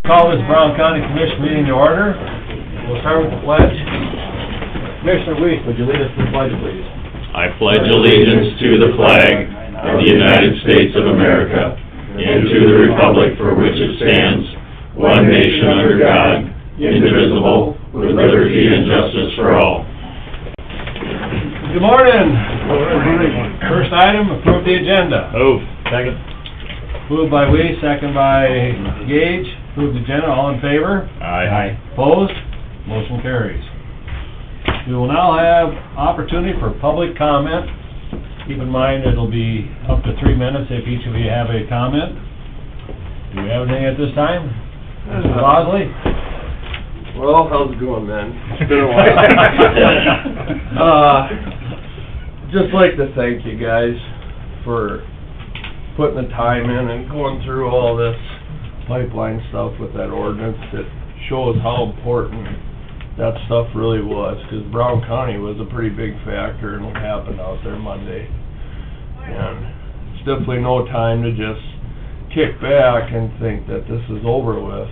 Call this Brown County Commission meeting to order. We'll start with the pledge. Commissioner Weiss, would you lead us to the pledge, please? I pledge allegiance to the flag of the United States of America and to the republic for which it stands, one nation under God, indivisible, with liberty and justice for all. Good morning. First item, approve the agenda. Move. Second. Moved by Weiss, second by Gage. Approve the agenda, all in favor? Aye. Opposed? Motion carries. We will now have opportunity for public comment. Keep in mind it'll be up to 3 minutes if each of you have a comment. Do we have anything at this time? Mr. Bosley? Well, how's it going, man? It's been a while. Just like to thank you guys for putting the time in and going through all this pipeline stuff with that ordinance. It shows how important that stuff really was, because Brown County was a pretty big factor in what happened out there Monday. And it's definitely no time to just kick back and think that this is over with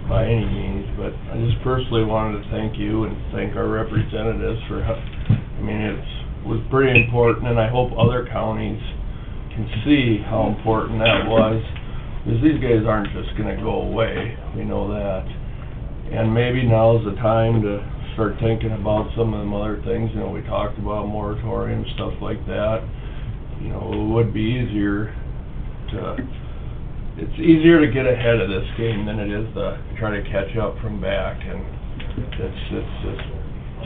by any means, but I just personally wanted to thank you and thank our representatives for, I mean, it was pretty important, and I hope other counties can see how important that was, because these guys aren't just gonna go away, we know that. And maybe now's the time to start thinking about some of them other things. You know, we talked about moratorium, stuff like that. You know, it would be easier to, it's easier to get ahead of this game than it is to try to catch up from back. And it's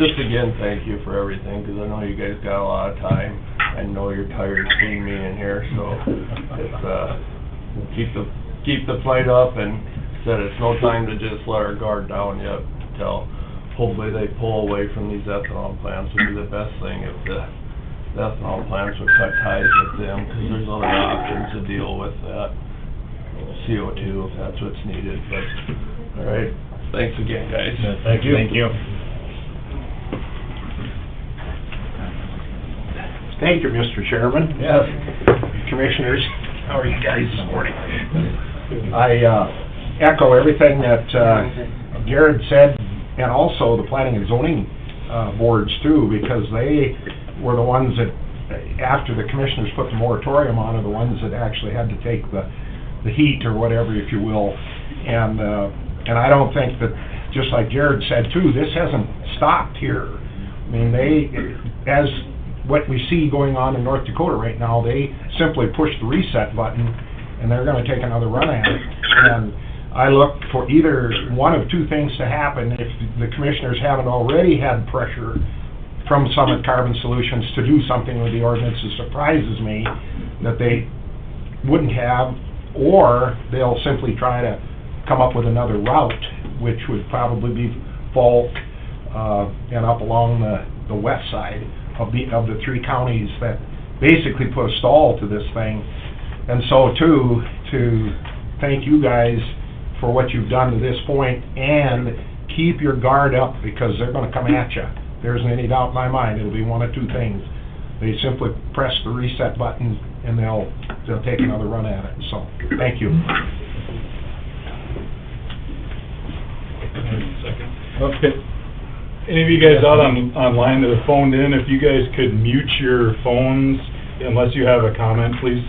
just again, thank you for everything, because I know you guys got a lot of time. I know you're tired of seeing me in here, so it's, keep the fight up, and said it's no time to just let our guard down yet until hopefully they pull away from these ethanol plants. Would be the best thing if the ethanol plants would cut ties with them, because there's other options to deal with that CO2 if that's what's needed. But all right, thanks again, guys. Thank you. Thank you. Thank you, Mr. Chairman. Yes. Commissioners, how are you guys this morning? I echo everything that Jared said, and also the planning and zoning boards too, because they were the ones that, after the commissioners put the moratorium on, are the ones that actually had to take the heat or whatever, if you will. And I don't think that, just like Jared said too, this hasn't stopped here. I mean, as what we see going on in North Dakota right now, they simply push the reset button and they're going to take another run at it. And I look for either one of two things to happen. If the commissioners haven't already had pressure from Summit Carbon Solutions to do something with the ordinance, it surprises me that they wouldn't have, or they'll simply try to come up with another route, which would probably be Falk and up along the west side of the three counties that basically put a stall to this thing. And so too, to thank you guys for what you've done to this point, and keep your guard up, because they're going to come at you. There isn't any doubt in my mind. It'll be one of two things. They simply press the reset button and they'll take another run at it. So thank you. Okay. Any of you guys out online that have phoned in, if you guys could mute your phones unless you have a comment, please.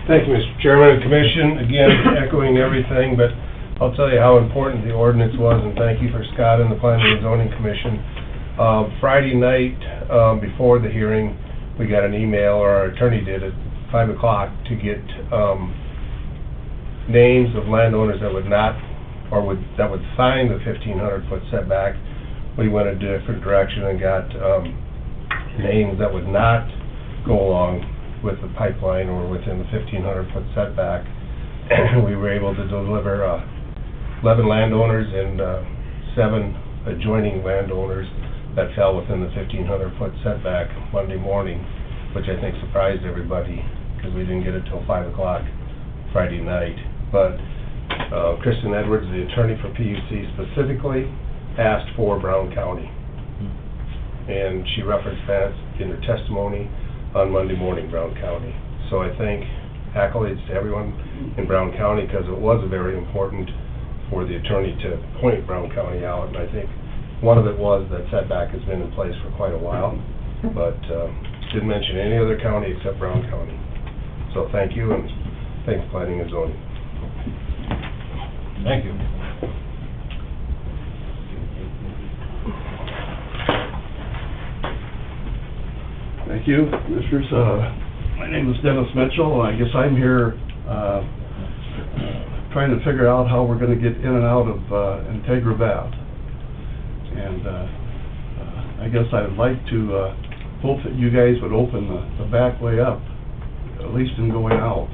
Thank you, Mr. Chairman and Commission. Again, echoing everything, but I'll tell you how important the ordinance was, and thank you for Scott and the Planning and Zoning Commission. Friday night, before the hearing, we got an email, or our attorney did, at 5 o'clock to get names of landowners that would not, or that would sign the 1,500-foot setback. We went a different direction and got names that would not go along with the pipeline or within the 1,500-foot setback. We were able to deliver 11 landowners and 7 adjoining landowners that fell within the 1,500-foot setback Monday morning, which I think surprised everybody, because we didn't get it till 5 o'clock Friday night. But Kristen Edwards, the attorney for PUC, specifically asked for Brown County, and she referenced that in her testimony on Monday morning, Brown County. So I think accolades to everyone in Brown County, because it was very important for the attorney to point Brown County out, and I think one of it was that setback has been in place for quite a while, but didn't mention any other county except Brown County. So thank you, and thanks Planning and Zoning. Thank you. Thank you, Commissioners. My name is Dennis Mitchell, and I guess I'm here trying to figure out how we're going to get in and out of Integra Bath. And I guess I'd like to hope that you guys would open the back way up, at least in going out,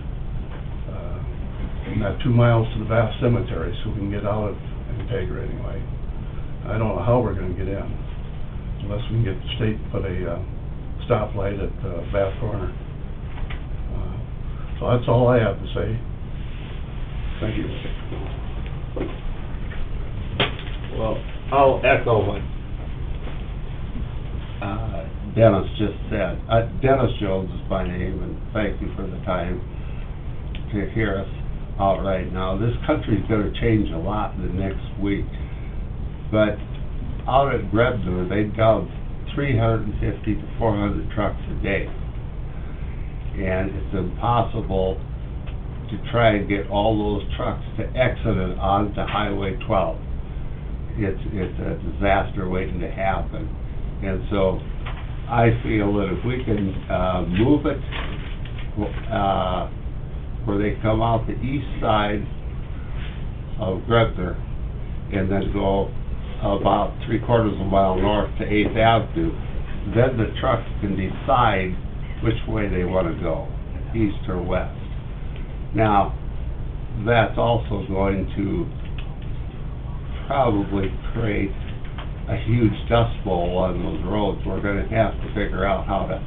in that 2 miles to the Bath Cemetery, so we can get out of Integra anyway. I don't know how we're going to get in, unless we can get the state to put a stoplight at Bath Corner. So that's all I have to say. Thank you. Well, I'll echo what Dennis just said. Dennis Jones is my name, and thank you for the time to hear us out right now. This country's going to change a lot in the next week, but out at Grebner, they dump 350 to 400 trucks a day, and it's impossible to try and get all those trucks to exit it onto Highway 12. It's a disaster waiting to happen, and so I feel that if we can move it where they come out the east side of Grebner and then go about 3/4 of a mile north to 8th Avenue, then the trucks can decide which way they want to go, east or west. Now, that's also going to probably create a huge dust bowl on those roads. We're going to have to figure out how to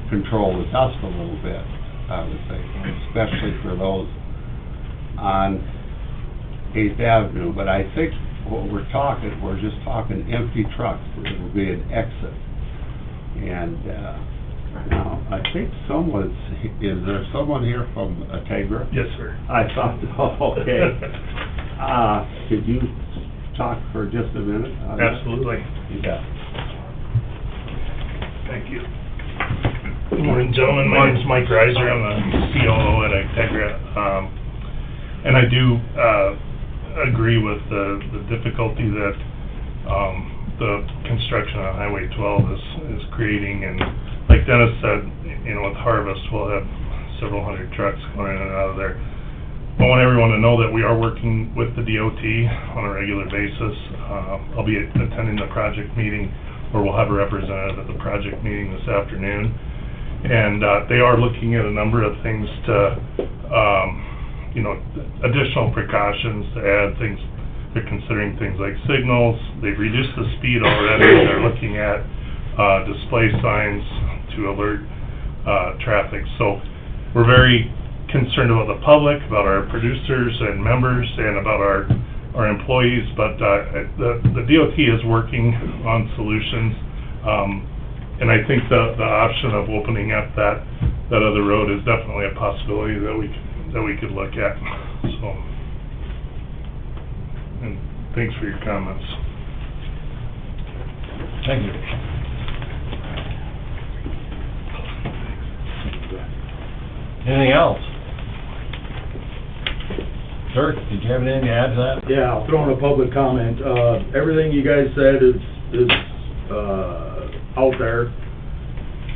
control the dust a little bit, I would think, especially for those on 8th Avenue. But I think what we're just talking empty trucks. It will be an exit. And now, I think is there someone here from Integra? Yes, sir. I thought, okay. Could you talk for just a minute? Absolutely. Yeah. Thank you. Good morning, gentlemen. My name's Mike Reiser. I'm the COO at Integra. And I do agree with the difficulty that the construction on Highway 12 is creating. And like Dennis said, with harvest, we'll have several hundred trucks going in and out of there. I want everyone to know that we are working with the DOT on a regular basis. I'll be attending the project meeting, or we'll have a representative at the project meeting this afternoon. And they are looking at a number of things to, additional precautions to add things. They're considering things like signals. They've reduced the speed already. They're looking at display signs to alert traffic. So we're very concerned about the public, about our producers and members, and about our employees, but the DOT is working on solutions, and I think the option of opening up that other road is definitely a possibility that we could look at. So, and thanks for your comments. Thank you. Anything else? Dirk, did you have anything to add to that? Yeah, I'll throw in a public comment. Everything you guys said is out there.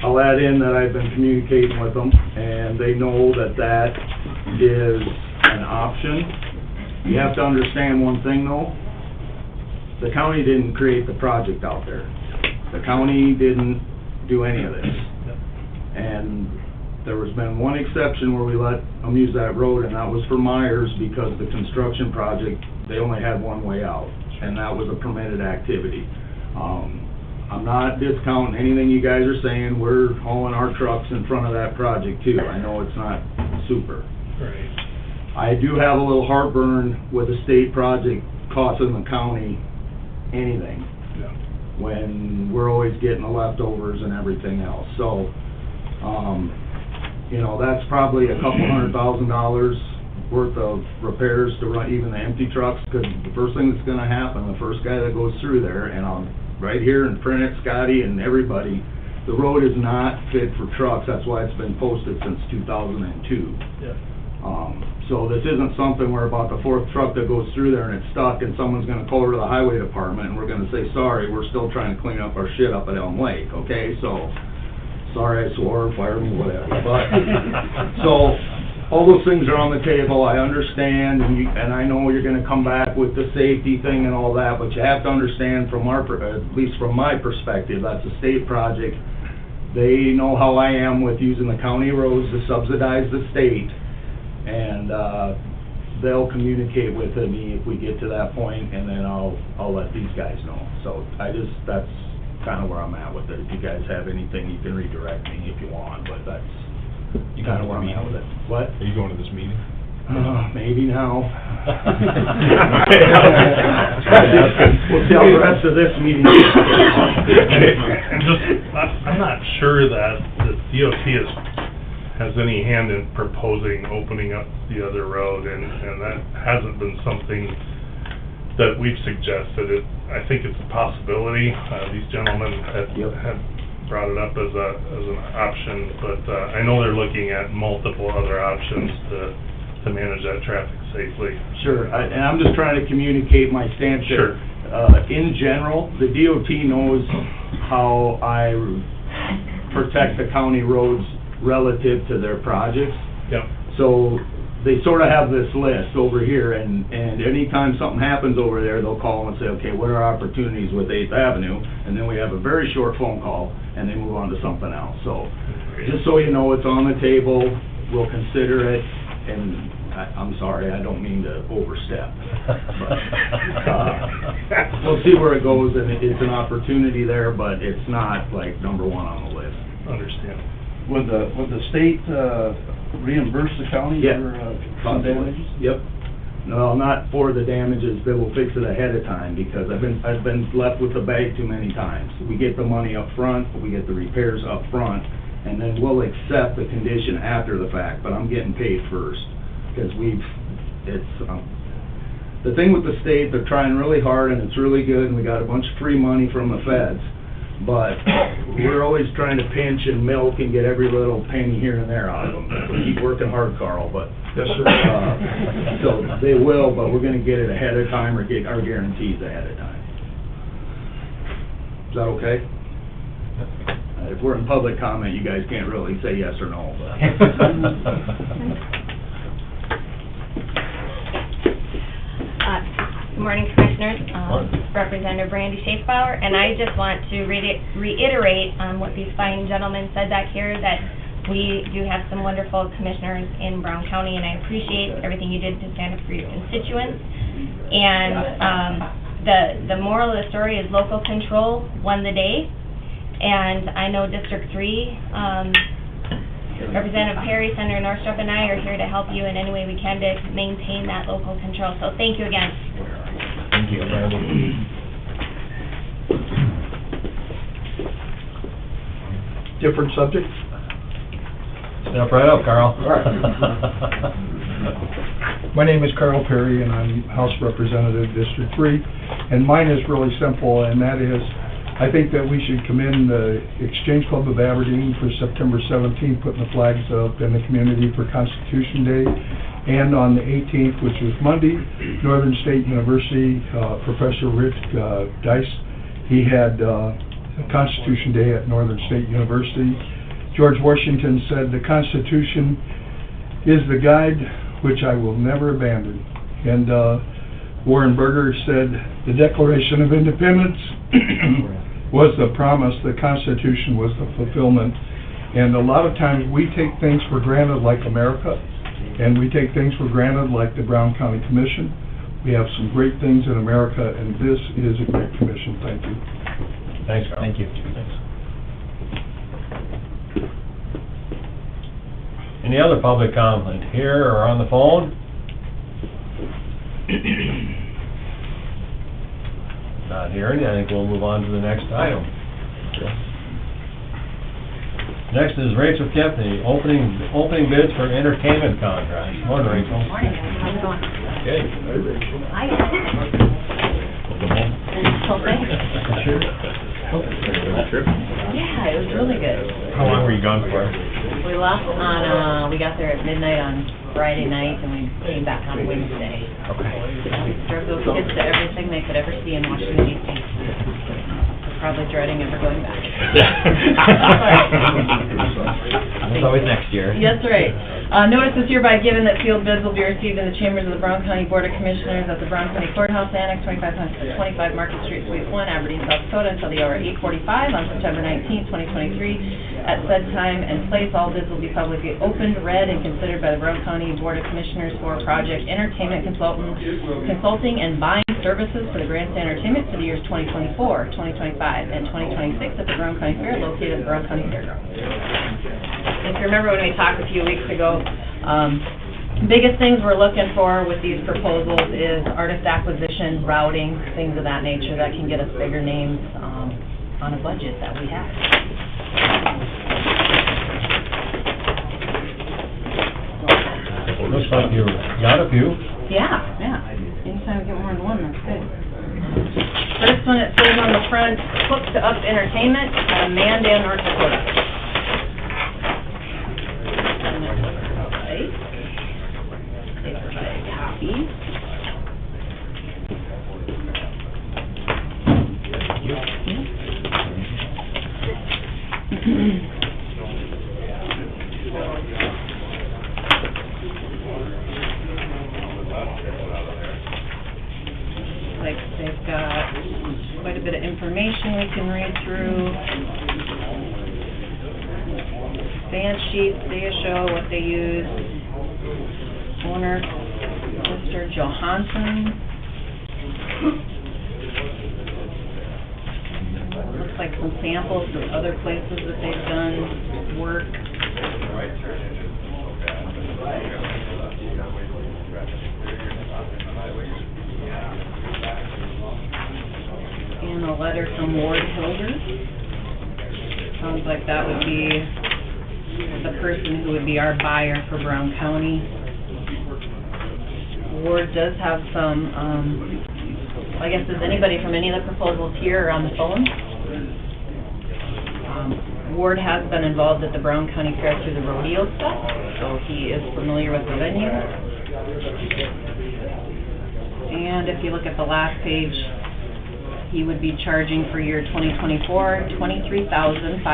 I'll add in that I've been communicating with them, and they know that is an option. You have to understand one thing though, the county didn't create the project out there. The county didn't do any of this. And there has been one exception where we let them use that road, and that was for Myers, because the construction project, they only had one way out, and that was a permitted activity. I'm not discounting anything you guys are saying. We're hauling our trucks in front of that project too. I know it's not super. Right. I do have a little heartburn with a state project costing the county anything, when we're always getting the leftovers and everything else. So, You know, that's probably a couple $100,000 worth of repairs to run even the empty trucks, because the first thing that's gonna happen, the first guy that goes through there, and I'll, right here and print it, Scotty and everybody, the road is not fit for trucks, that's why it's been posted since 2002. Yeah. So this isn't something where about the fourth truck that goes through there and it's stuck and someone's gonna call over to the highway department and we're gonna say, sorry, we're still trying to clean up our shit up at Elm Lake, okay? So, sorry I swore, fire me, whatever, but, so, all those things are on the table, I understand, and I know you're gonna come back with the safety thing and all that, but you have to understand from our, at least from my perspective, that's a state project. They know how I am with using the county roads to subsidize the state, and, they'll communicate with me if we get to that point, and then I'll let these guys know. So, that's kinda where I'm at with it. If you guys have anything, you can redirect me if you want, but that's kinda where I'm at with it. What? Are you going to this meeting? Maybe now. We'll see how the rest of this meeting goes. And just, I'm not sure that the DOT has any hand in proposing opening up the other road, and that hasn't been something that we've suggested. I think it's a possibility. These gentlemen had brought it up as an option, but I know they're looking at multiple other options to manage that traffic safely. Sure, and I'm just trying to communicate my stance Sure. that, in general, the DOT knows how I protect the county roads relative to their projects. Yep. So, they sort of have this list over here, and anytime something happens over there, they'll call and say, okay, what are our opportunities with 8th Avenue? And then we have a very short phone call, and they move on to something else. So, just so you know, it's on the table, we'll consider it, and I'm sorry, I don't mean to overstep. But, we'll see where it goes, and it's an opportunity there, but it's not like number one on the list. Understand. Would the state reimburse the county Yeah. for some damages? Yep. No, not for the damages, they will fix it ahead of time, because I've been left with the bag too many times. We get the money up front, we get the repairs up front, and then we'll accept the condition after the fact, but I'm getting paid first, because the thing with the state, they're trying really hard, and it's really good, and we got a bunch of free money from the feds, but we're always trying to pinch and milk and get every little penny here and there out of them. We keep working hard, Carl, but, Yes, sir. so they will, but we're gonna get it ahead of time, or get our guarantees ahead of time. Is that okay? If we're in public comment, you guys can't really say yes or no, but. Good morning, Commissioners. Representative Brandy Schaefbauer, and I just want to reiterate what these fine gentlemen said back here, that we do have some wonderful commissioners in Brown County, and I appreciate everything you did to stand up for your constituents. And the moral of the story is local control won the day, and I know District 3, Representative Perry, Senator Norstrup, and I are here to help you in any way we can to maintain that local control. So thank you again. Thank you, Brandy. Different subject? Step right up, Carl. All right. My name is Carl Perry, and I'm House Representative, District 3, and mine is really simple, and that is, I think that we should commend the Exchange Club of Aberdeen for September 17th, putting the flags up in the community for Constitution Day, and on the 18th, which was Monday, Northern State University, Professor Rick Dice, he had Constitution Day at Northern State University. George Washington said, "The Constitution is the guide which I will never abandon." And Warren Burger said, "The Declaration of Independence was the promise, the Constitution was the fulfillment." And a lot of times we take things for granted like America, and we take things for granted like the Brown County Commission. We have some great things in America, and this is a great commission. Thank you. Thanks, Carl. Thank you. Thanks. Any other public comment here or on the phone? Not hearing, I think we'll move on to the next item. Next is Rachel Kemp, the opening bids for entertainment contracts. Morning, Rachel. Morning, guys. How's it going? Okay. Hi. Yeah, it was really good. How long were you gone for? We left on, we got there at midnight on Friday night, and we came back on Wednesday. Drove those kids to everything they could ever see in Washington DC. They're probably dreading ever going back. There's always next year. That's right. Notice is hereby given that sealed bids will be received in the chambers of the Brown County Board of Commissioners at the Brown County Courthouse Annex, 25 Market Street, Suite 1, Aberdeen, South Dakota, until the hour 8:45 on September 19, 2023. At said time and place, all bids will be publicly opened, read, and considered by the Brown County Board of Commissioners for project entertainment consulting and buying services for the Grandstand Entertainment for the years 2024, 2025, and 2026 at the Brown County Fair located at the Brown County Fairgrounds. If you remember when we talked a few weeks ago, biggest things we're looking for with these proposals is artist acquisition, routing, things of that nature that can get us bigger names on a budget that we have. Looks like you got a few. Yeah. Anytime we get more than one, that's good. First one, it says on the front, Hooked Up Entertainment, Mandan, North Dakota. Copy. Like they've got quite a bit of information we can read through. Band sheets, day of show, what they use. Owner, Mr. Johansson. Looks like some samples of other places that they've done work. And a letter from Ward Hilder. Sounds like that would be the person who would be our buyer for Brown County. Ward does have some, I guess, is anybody from any of the proposals here or on the phone? Ward has been involved at the Brown County Fair through the rodeo stuff, so he is familiar with the venue. And if you look at the last page, he would be charging for year 2024, $23,500,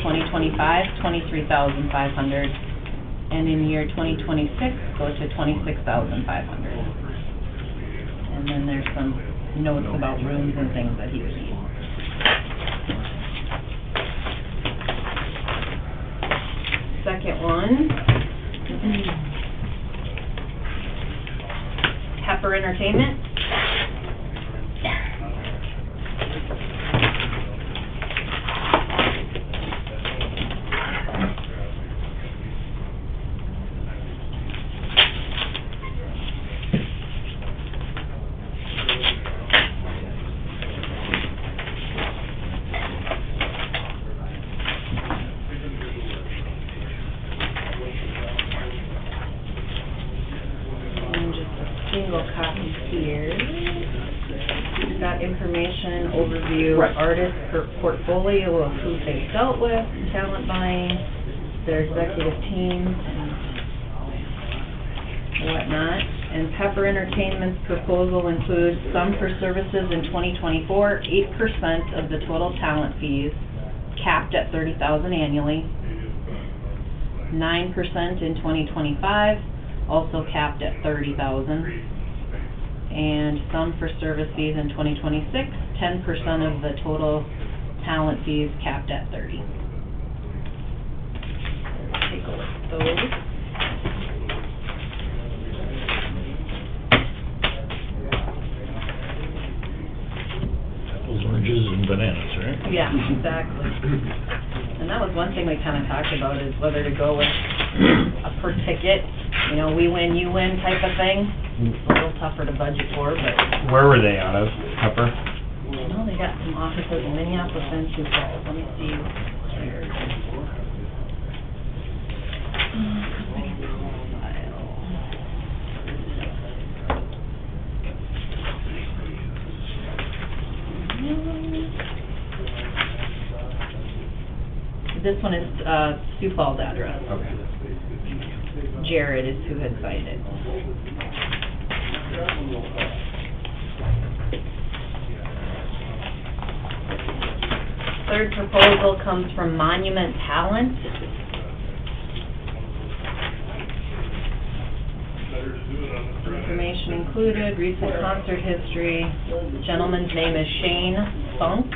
2025, $23,500, and in year 2026, go to $26,500. And then there's some notes about rooms and things that he would need. Second one, Pepper Entertainment. Single copy here. We've got information, overview, artist portfolio of who they've dealt with, talent buying, their executive teams, and whatnot. And Pepper Entertainment's proposal includes sum for services in 2024, 8% of the total talent fees, capped at $30,000 annually, 9% in 2025, also capped at $30,000, and some for service fees in 2026, 10% of the total talent fees capped at $30,000. Take a look at those. Apples, oranges, and bananas, right? Yeah, exactly. And that was one thing we kind of talked about, is whether to go with a per ticket, you know, we win, you win type of thing. It's a little tougher to budget for, but, Where were they out of, Pepper? you know, they got some offices in Minneapolis and Sioux Falls. Let me see here. This one is, Sioux Falls address. Okay. Jared is who had signed it. Third proposal comes from Monument Talent. Information included, recent concert history. The gentleman's name is Shane Funk.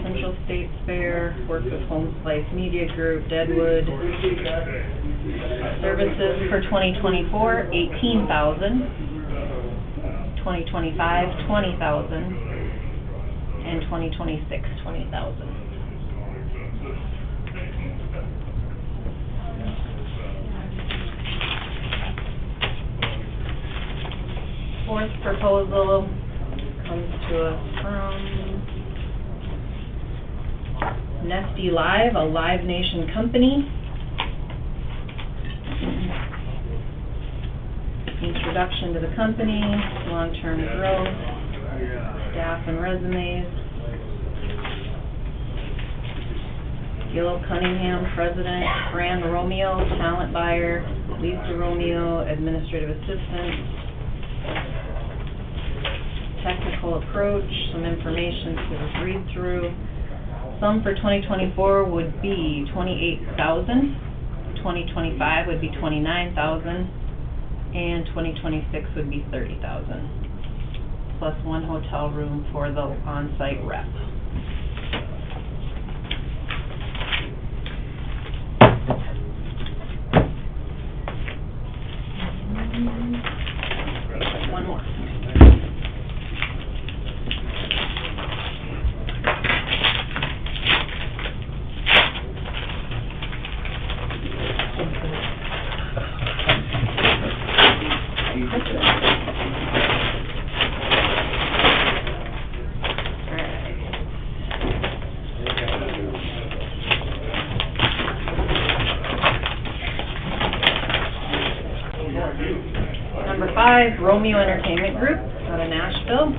Central States Fair, worked with Home Slice Media Group, Deadwood. Services for 2024, $18,000. 2025, $20,000. And 2026, $20,000. Fourth proposal comes to us from Nesty Live, a Live Nation company. Introduction to the company, long-term growth, staff and resumes. Gil Cunningham, President, Fran Romeo, Talent Buyer, Lisa Romeo, Administrative Assistant. Technical approach, some information to read through. Sum for 2024 would be $28,000, 2025 would be $29,000, and 2026 would be $30,000, plus one hotel room for the on-site rep. One more. Number 5, Romeo Entertainment Group out of Nashville.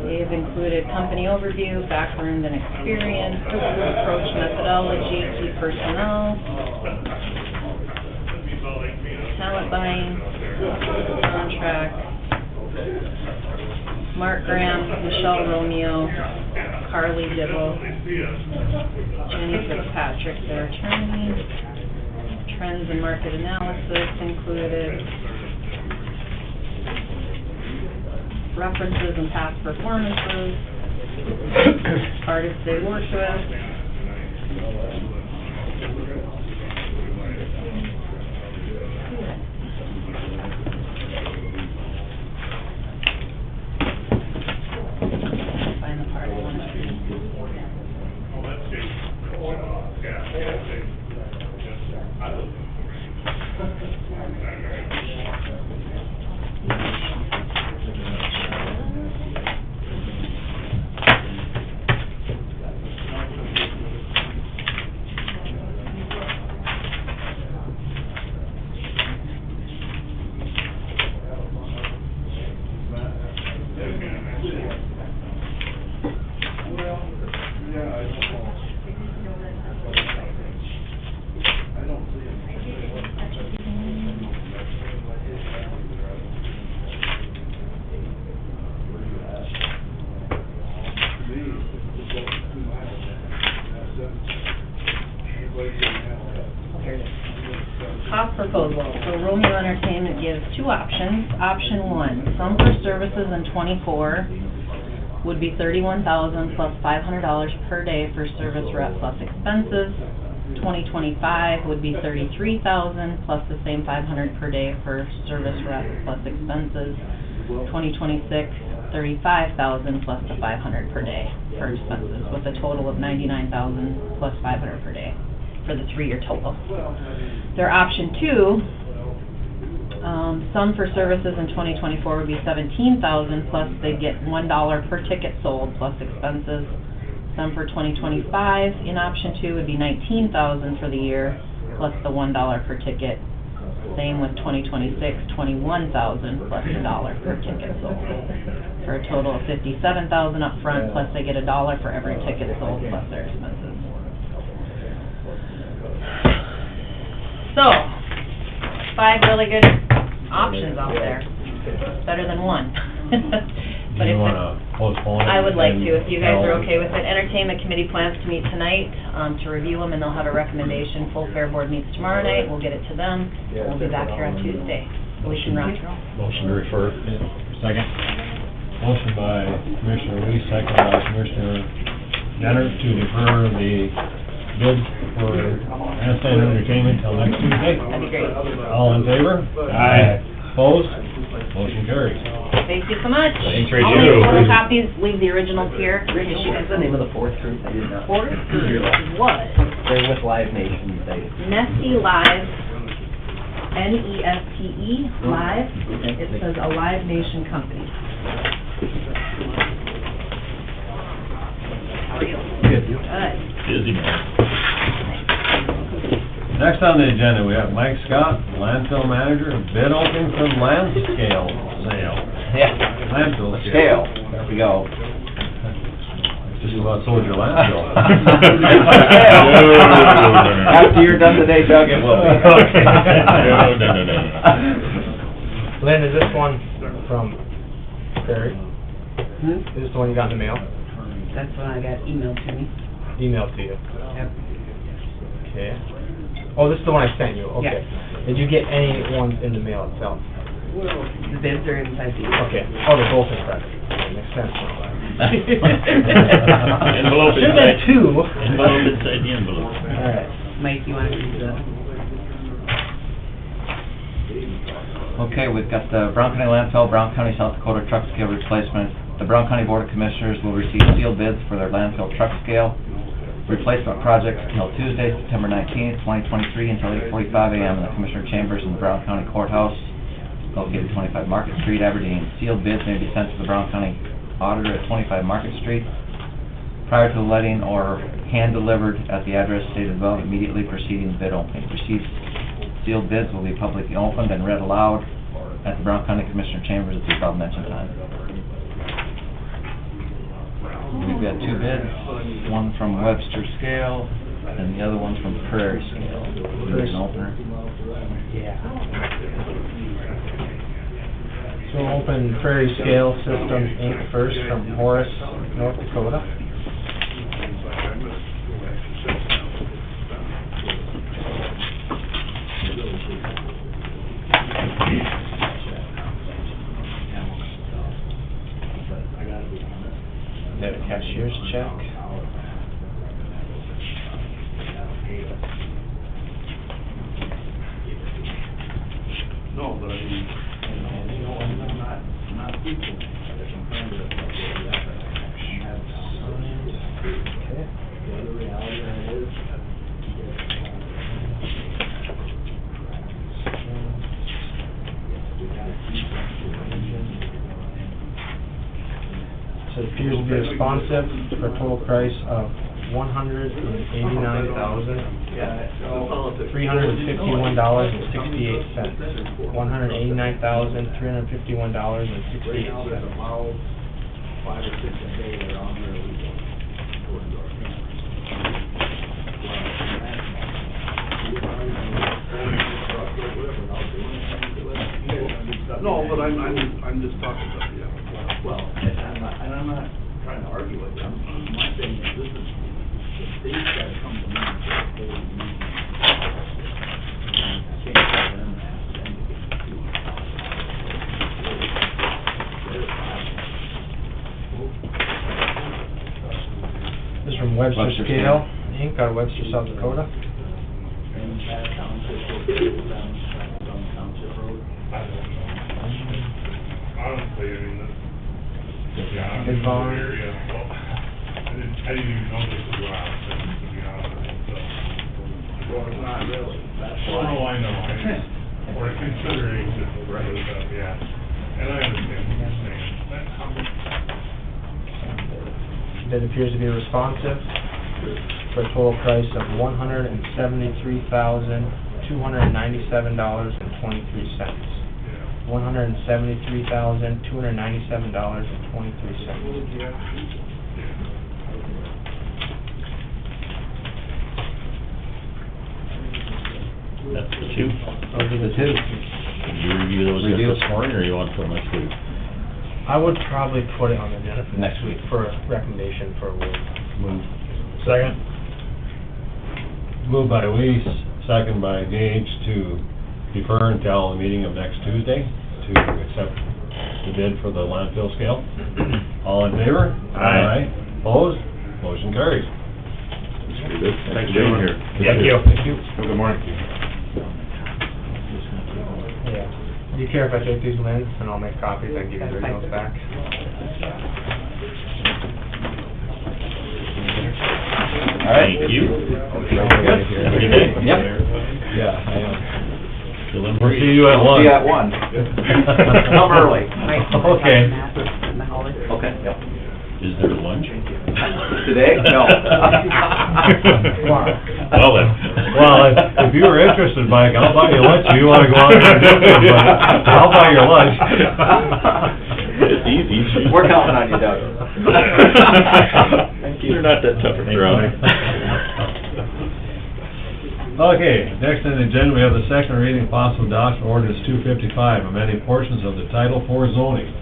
They've included company overview, background and experience, approach methodology, key personnel, talent buying, contract, Mark Graham, Michelle Romeo, Carly Dibble, Jenny Fitzpatrick, their attorney, trends and market analysis included, references and past performances, artists they worked with, find the part I want to read. Top proposal. So Romeo Entertainment gives 2 options. Option 1, sum for services in 24 would be $31,000 plus $500 per day for service rep plus expenses. 2025 would be $33,000 plus the same $500 per day for service rep plus expenses. 2026, $35,000 plus the $500 per day for expenses, with a total of $99,000 plus $500 per day for the 3-year total. Their option 2, sum for services in 2024 would be $17,000 plus they get $1 per ticket sold plus expenses. Sum for 2025 in option 2 would be $19,000 for the year plus the $1 per ticket. Same with 2026, $21,000 plus the $1 per ticket sold. for a total of $57,000 up front, plus they get $1 for every ticket sold, plus their expenses. So, 5 really good options out there, better than one. But Do you if wanna postpone it? I would like to, if you guys are No. okay with it. Entertainment Committee plans to meet tonight, to review them, and they'll have a recommendation. Full Fair Board meets tomorrow night, we'll get it to them, and we'll be back here on Tuesday. We can rock and roll. Motion to refer. Second. Motion by Commissioner Weiss, second by Commissioner Jenner to defer the bid for Handstand Entertainment till next Tuesday. That'd be great. All in favor? Aye. Opposed? Motion carries. Thank you so much. Thanks, I'll Rachel. leave photocopies, leave the originals here. Rich, what's the name of the fourth group? I did not. Fourth group was They're with Live Nation, they. Nestle Live, Neste Live. It says a Live Nation company. How are you? Good. Good. Busy man. Next on the agenda, we have Mike Scott, landfill manager, bid opening for land scale sale. Yeah. Landfill Scale, there we go. Just about sold your landfill. After you're done today, Doug, it will be. Okay. No. Lynn, is this one from Perry? Is this the one you got in the mail? That's when I got emailed to me. Emailed to you? Yep. Okay. Oh, this is the one I sent you, okay. Yes. Did you get any ones in the mail itself? The bids are inside the... Okay, oh, they're both inside. Okay, makes sense now. Envelope Should've inside. been two. Envelope inside the envelope. Alright. Mike, you want to read the... Okay, we've got the Brown County landfill, Brown County, South Dakota truck scale replacement. The Brown County Board of Commissioners will receive sealed bids for their landfill truck scale replacement project until Tuesday, September 19th, 2023, until 8:45 a.m. in the Commissioner Chambers in the Brown County Courthouse, located 25 Market Street, Aberdeen. Sealed bids may be sent to the Brown County Auditor at 25 Market Street prior to the letting or hand-delivered at the address stated above immediately preceding the bid opening. Received sealed bids will be publicly opened and read aloud at the Brown County Commissioner Chambers at the above-mentioned time. We've got 2 bids, one from Webster Scale and the other one's from Prairie Scale. There's an opener. So we'll open Prairie Scale System Inc. first from Horace, North Dakota. They have a cashier's check. No, but I mean, I'm not equal. So it appears to be responsive for a total price of $189,351.68. No, but I'm just talking about, yeah. Well, I'm not trying to argue with you. My thing is, this is, the state's gotta come to me and say, hey, we need these. I can't tell them that, then they get to do it. This is from Webster Webster Scale Inc. out of Webster, South Dakota. Honestly, I mean, yeah, Good I'm volume. here, yeah, well, I didn't even know this was what I was saying, to be honest with you, so. Well, it's not really, that's Oh, why. no, I know, we're considering this, yeah, and I understand what you're saying. Bid appears to be responsive for a total price of $173,297.23. Yeah. That's the two. Those are the two. Did you review those We yet do. this morning, or you want till next week? I would probably put it on the agenda for Next week. for a recommendation for award. Move. Second. Moved by Weiss, second by Gage to defer until the meeting of next Tuesday to accept the bid for the landfill scale. All in favor? Aye. Opposed? Motion carries. Thanks for being here. Thank you. Good morning. Yeah. Do you care if I take these minutes and I'll make copies and give you the originals back? All right. Thank you. Good. Have a good day. Yep. Yeah, I am. Still in We'll see you at We'll one. see you at 1. Come early. Okay. In the hallway. Okay, yep. Is there lunch? Today? No. Well then. Well, if you were interested, Mike, I'll buy you lunch if you wanna go out there and do it, but I'll buy your lunch. It's easy. We're counting on you, Doug. Thank you. They're not that tough to throw. Okay, next on the agenda, we have the second reading of possible adoption ordinance 255, amending portions of the Title IV zoning.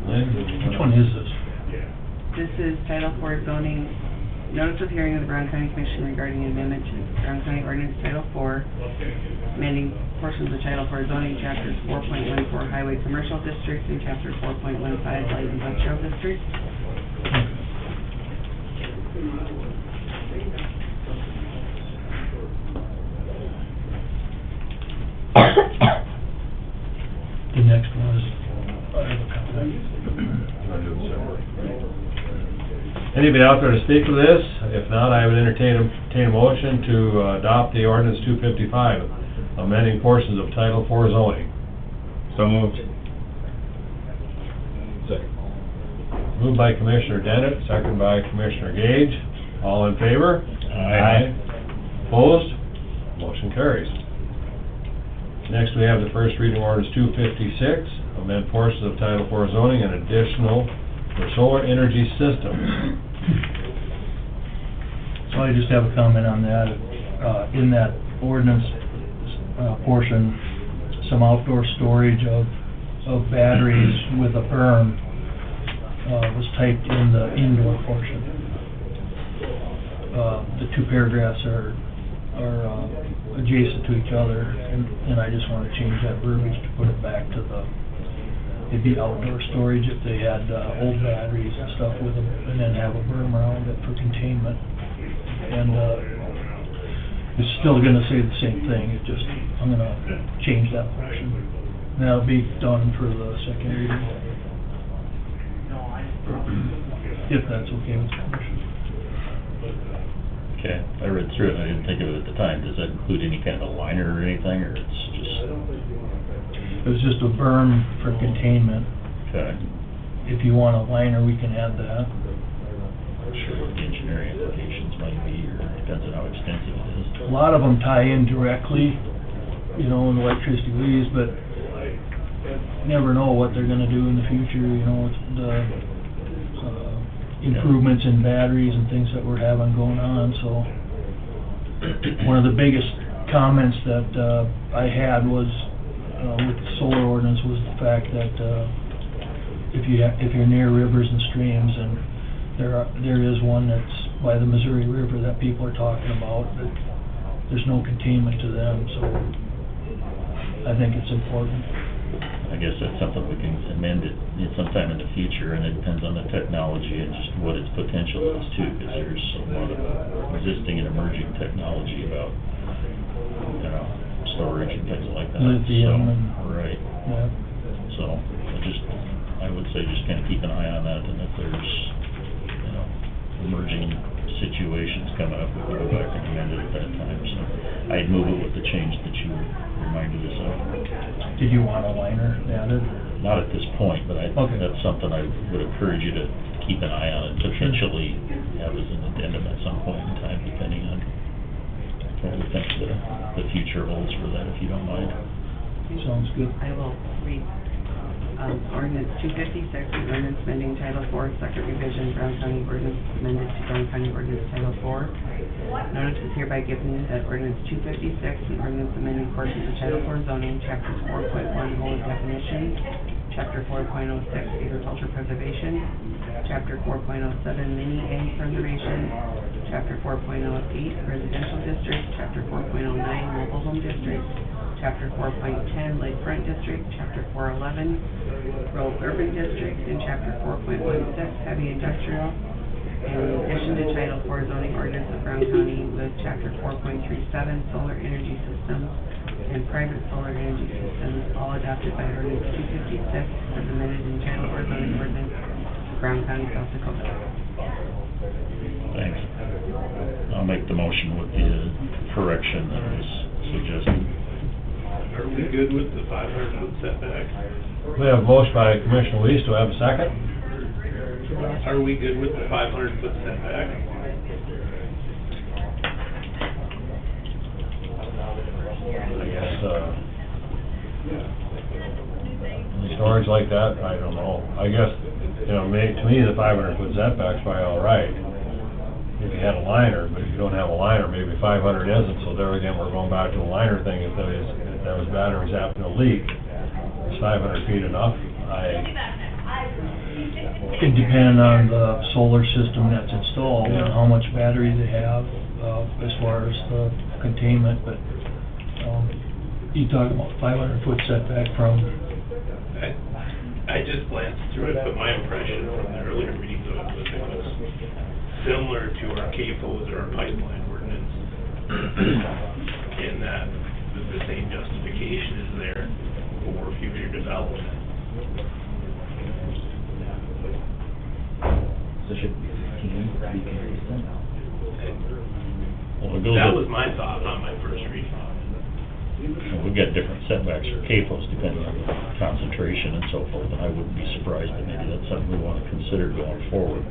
Lynn, which one is this? This is Title IV zoning, notice of hearing of the Brown County Commission regarding amendment to Brown County Ordinance Title IV, amending portions of Title IV zoning, chapters 4.14 Highway Commercial Districts and chapter 4.15 Light Industrial Districts. The next one is, I have a comment. Anybody out there to speak to this? If not, I would entertain a motion to adopt the ordinance 255, amending portions of Title IV zoning. So moved. Second. Moved by Commissioner Dennett, second by Commissioner Gage. All in favor? Aye. Opposed? Motion carries. Next, we have the first reading ordinance 256, amend portions of Title IV zoning and additional for solar energy systems. So I just have a comment on that. In that ordinance portion, some outdoor storage of batteries with a berm was typed in the indoor portion. The two paragraphs are adjacent to each other, and I just want to change that verbiage to put it back to it'd be outdoor storage if they had old batteries and stuff with them, and then have a berm around it for containment. And it's still gonna say the same thing, it's just, I'm gonna change that portion. And that'll be done for the second reading. If that's okay with the commission. Okay, I read through it, and I didn't think of it at the time. Does that include any kind of a liner or anything, or it's just... It was just a berm for containment. Okay. If you want a liner, we can add that. Not sure what the engineering implications might be, or depends on how extensive it is. A lot of them tie in directly, you know, in electricity leads, but you never know what they're gonna do in the future, you know, with the improvements in batteries and things that we're having going on, so. One of the biggest comments that I had was, with the solar ordinance, was the fact that if you're near rivers and streams, and there is one that's by the Missouri River that people are talking about, that there's no containment to them, so I think it's important. I guess that's something we can amend it sometime in the future, and it depends on the technology and just what its potential is too, because there's a lot of existing and emerging technology about, you know, storage and things like that. Lithium and... Right. Yeah. So, I would say just kind of keep an eye on that, and if there's, you know, emerging situations coming up, we can go back and amend it at that time, so. I'd move it with the change that you reminded us of. Did you want a liner added? Not at this point, but Okay. that's something I would encourage you to keep an eye on, and potentially have as an addendum at some point in time, depending on what we think the future holds for that, if you don't mind. Sounds good. I will read Ordinance 256, an ordinance amending Title 4, Second Revision, Brown County Ordinance amended to Brown County Ordinance Title 4. Notice is hereby given that Ordinance 256, an ordinance amending portions of Title 4 zoning, Chapters 4.1, Whole Definitions, Chapter 4.06, Agriculture Preservation, Chapter 4.07, Mini Ag Preservation, Chapter 4.08, Residential District, Chapter 4.09, Mobile Home District, Chapter 4.10, Lakefront District, Chapter 411, Rural Urban District, and Chapter 4.16, Heavy Industrial, and in addition to Title 4 zoning ordinance of Brown County with Chapter 4.37, Solar Energy Systems, and Private Solar Energy Systems, all adopted by Ordinance 256, as amended in Title 4 zoning ordinance of Brown County, South Dakota. Thanks. I'll make the motion with the correction that was suggested. Are we good with the 500-foot setback? We have a motion by Commissioner Weiss, do I have a second? Are we good with the 500-foot setback? I guess, storage like that, I don't know. I guess, you know, to me, the 500-foot setback's probably all right. If you had a liner, but if you don't have a liner, maybe 500 isn't, so there again, we're going back to the liner thing. If those batteries happen to leak, is 500 feet enough? It depends on the solar system that's installed and how much battery they have, as far as the containment, but, you talking about 500-foot setback from? I just glanced through it, but my impression from the earlier readings of it was similar to our CAFOs or our pipeline ordinance, in that the same justification is there for future development. So should be 15, be consistent? Well, it goes That up- was my thought on my first reading. We've got different setbacks for CAFOs depending on the concentration and so forth, and I wouldn't be surprised, but maybe that's something we want to consider going forward.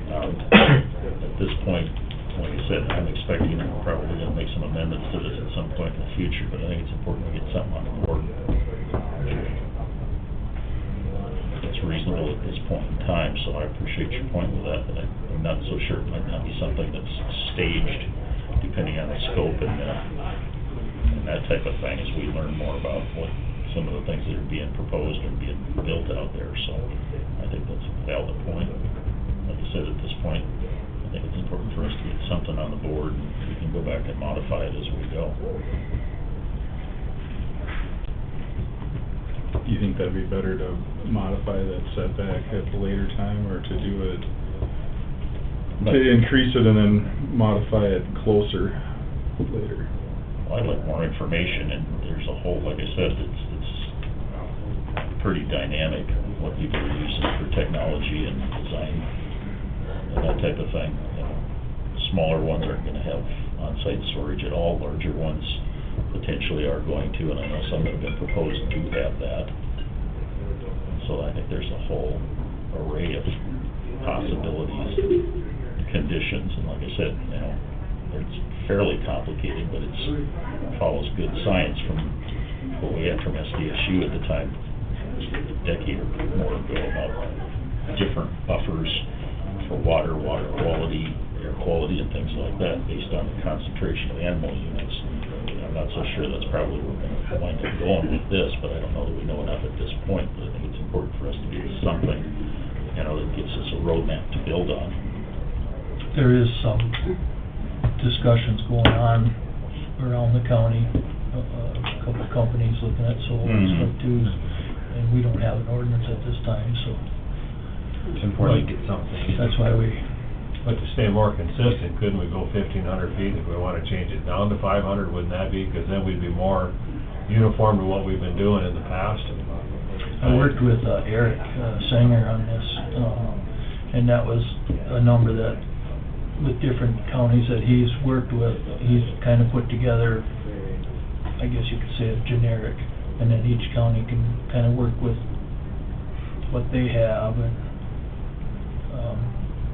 At this point, like I said, I'm expecting we're probably going to make some amendments to this at some point in the future, but I think it's important to get something on the board. It's reasonable at this point in time, so I appreciate your point with that, but I'm not so sure it might not be something that's staged, depending on the scope and that type of thing, as we learn more about what some of the things that are being proposed and being built out there, so I think that's a valid point. Like I said, at this point, I think it's important for us to get something on the board, and we can go back and modify it as we go. Do you think that'd be better to modify that setback at a later time, or to do it, to increase it and then modify it closer later? Well, I'd like more information, and there's a whole, like I said, it's pretty dynamic, what people are using for technology and design, and that type of thing. You know, smaller ones aren't gonna have on-site storage at all, larger ones potentially are going to, and I know some that have been proposed do have that. So I think there's a whole array of possibilities, conditions, and like I said, you know, it's fairly complicated, but it follows good science from what we had from SDSU at the time, a decade or more ago, about different buffers for water quality, air quality, and things like that, based on the concentration of animal units. I'm not so sure that's probably where we're going to wind up going with this, but I don't know that we know enough at this point, but I think it's important for us to get something, you know, that gives us a roadmap to build on. There is some discussions going on around the county, a couple of companies looking at solar and stuff too, and we don't have an ordinance at this time, so. It's important to get something. That's why we. But to stay more consistent, couldn't we go 1,500 feet if we want to change it down to 500, wouldn't that be? Because then we'd be more uniform to what we've been doing in the past. I worked with Eric Sanger on this, and that was a number that, with different counties that he's worked with, he's kind of put together, I guess you could say, a generic, and then each county can kind of work with what they have and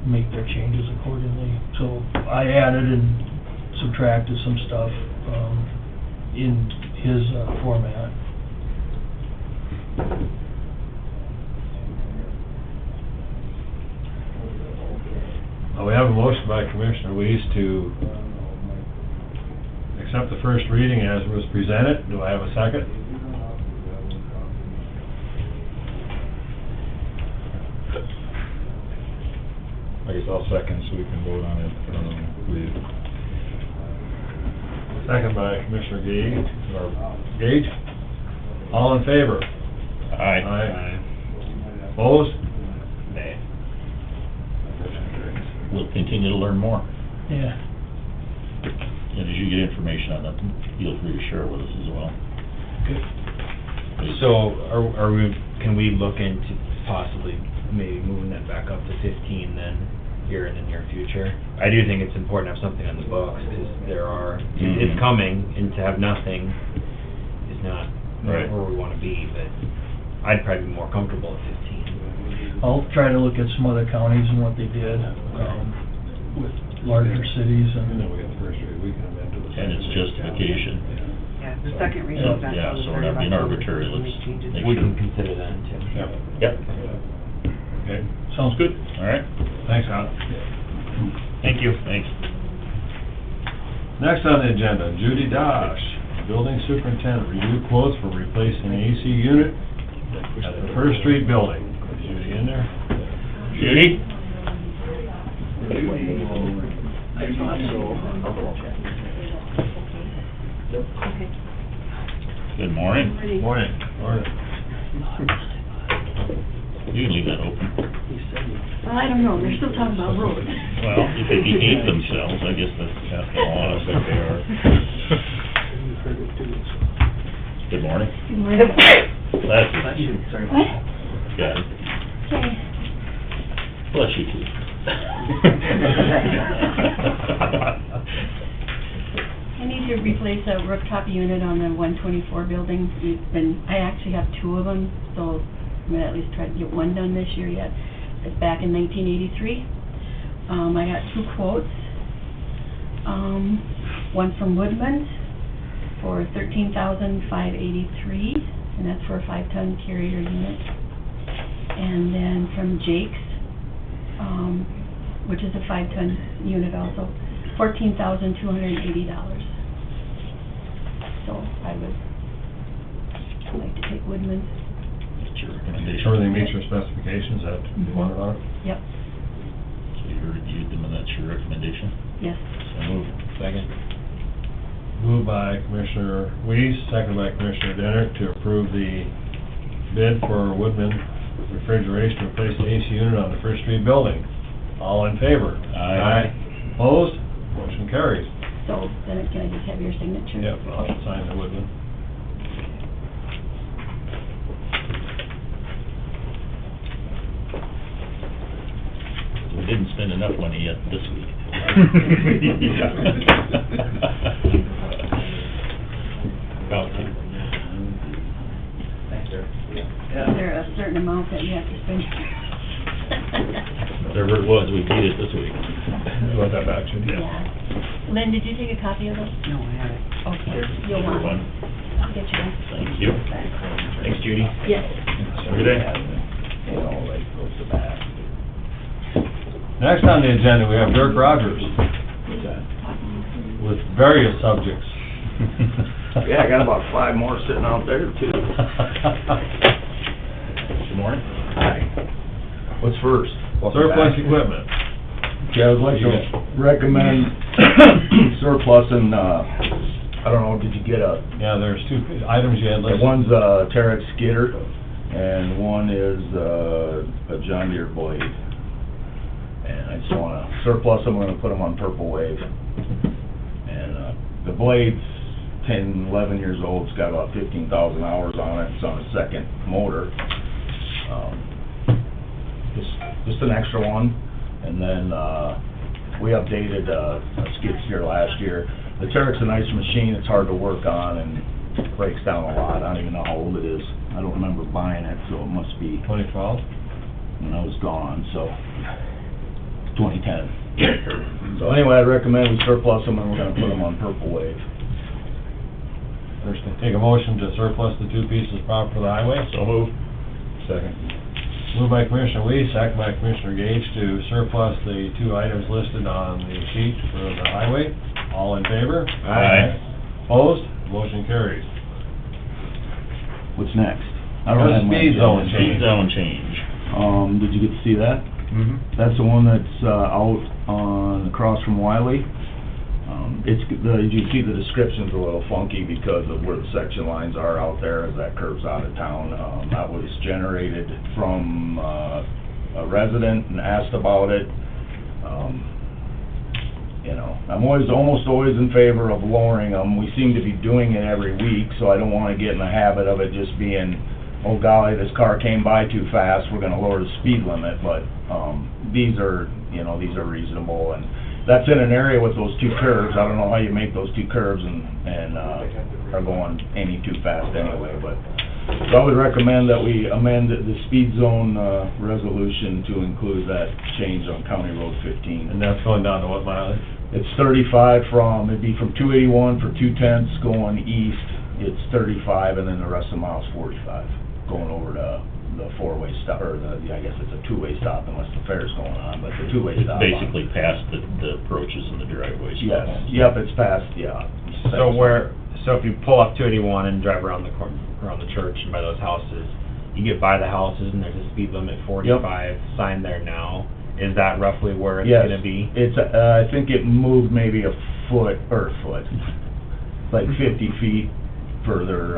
make their changes accordingly. So I added and subtracted some stuff in his format. We have a motion by Commissioner Weiss to accept the first reading as was presented. Do I have a second? I guess I'll second so we can vote on it, please. Second by Commissioner Gage, or Gage. All in favor? Aye. Opposed? Nay. We'll continue to learn more. Yeah. And as you get information on that, feel free to share it with us as well. So, can we look into possibly maybe moving that back up to 15 then, here in the near future? I do think it's important to have something on the books, because it's coming, and to have nothing is not Right. where we wanna be, but I'd probably be more comfortable at 15. I'll try to look at some other counties and what they did, with larger cities And then and, we got the first reading, we can amend to the... And it's justification. Yeah, the second reading back Yeah, on the so third we're of not being October, arbitrary, so let's make changes. make We sure. can consider that too. Yep. Okay, sounds good. All right. thanks, Al. Thank you. Thanks. Next on the agenda, Judy Dosh, Building Superintendent, review quotes for replacing AC unit at the First Street building. Is Judy in there? Judy? Good morning. Morning. Morning. You can leave that open. I don't know, they're still talking about roads. Well, if they behave themselves, I guess that's the law, if they are. Good morning. Bless you. Sorry. Got it. Okay. Bless you too. I need to replace a rooftop unit on the 124 building. I actually have two of them, so I'm gonna at least try to get one done this year yet. It's back in 1983. I got two quotes. One from Woodman for $13,583, and that's for a 5-ton carrier unit. And then from Jake's, which is a 5-ton unit also, $14,280. So I would like to take Woodman's. That's your recommendation. Everything meets your specifications that you wanted on it? Yep, So you reviewed them and that's your recommendation? yes. So moved. Second. Moved by Commissioner Weiss, second by Commissioner Denner to approve the bid for Woodman refrigeration to replace the AC unit on the First Street building. All in favor? Aye. Opposed? Motion carries. So then can I just have your signature? Yep, I'll sign the Woodman. We didn't spend enough money yet this week. About to. Is there a certain amount that you have to spend? Whatever it was, we beat it this week. You want that back, Judy? Yeah. Lynn, did you take a copy of those? No, I haven't. Okay, you'll want one. I'll get you one. Thank you. Thanks, Judy. Yes. Every day. Next on the agenda, we have Dirk Rogers with various subjects. Yeah, I got about 5 more sitting out there too. Good morning. Hi. What's first? Surplus equipment. Yeah, I'd like to recommend surplusing, I don't know, did you get a, Yeah, there's two items you had listed. one's a Terex skidder, and one is a John Deere blade. And I just wanna surplus them, I'm gonna put them on Purple Wave. And, the blade's 10, 11 years old, it's got about 15,000 hours on it, it's on a second motor. Just an extra one, and then, we updated, a skid steer last year. The Terex is a nice machine, it's hard to work on, and breaks down a lot, I don't even know how old it is. I don't remember buying it, so it must be 2012? when I was gone, so, 2010. So anyway, I'd recommend we surplus them, and we're gonna put them on Purple Wave. First, take a motion to surplus the two pieces of property for the highway. So moved. Second. Moved by Commissioner Weiss, second by Commissioner Gage to surplus the 2 items listed on the sheet for the highway. All in favor? Aye. Opposed? Motion carries. What's next? I The don't have my speed zone agenda. change. Zone change. Did you get to see that? Mm-hmm. That's the one that's, out on, across from Wiley. You see the description's a little funky because of where the section lines are out there as that curves out of town. That was generated from, a resident and asked about it. You know, I'm almost always in favor of lowering them. We seem to be doing it every week, so I don't wanna get in the habit of it just being, oh golly, this car came by too fast, we're gonna lower the speed limit, but, these are reasonable, and that's in an area with those 2 curves. I don't know how you make those 2 curves and are going any too fast anyway, but, so I would recommend that we amend the speed zone, resolution to include that change on County Road 15. And that's going down to what mileage? It's 35 it'd be from 281 for 2/10 going east, it's 35, and then the rest of the mile's 45, going over to the 4-way stop, or I guess it's a 2-way stop unless the fair's going on, but the 2-way It's stop. basically past the approaches and the driveways. Yes, yep, it's past, yeah. So if you pull up 281 and drive around the corner, around the church and by those houses, you get by the houses and there's a speed limit 45 sign there now. Is that roughly where it's Yes. gonna be? It's, I think it moved maybe a foot, like 50 feet further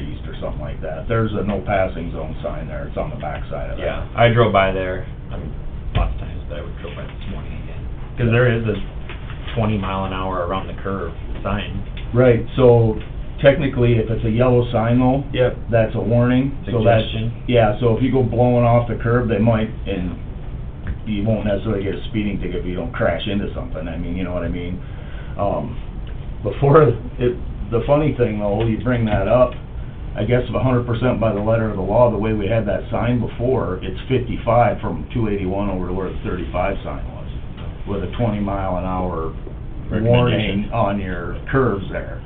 east or something like that. There's a no passing zone sign there, it's on the backside of that. Yeah, I drove by there, lots of times, but I drove by this morning again. Cause there is a 20 mile an hour around the curve sign. Right, so technically, if it's a yellow sign though, Yep. that's a warning. So that's, Suggestion. yeah, so if you go blowing off the curb, they might, and you won't necessarily get a speeding ticket if you don't crash into something, I mean, you know what I mean? The funny thing though, you bring that up, I guess if 100% by the letter of the law, the way we had that sign before, it's 55 from 281 over to where the 35 sign was, with a 20 mile an hour warning on your curves there.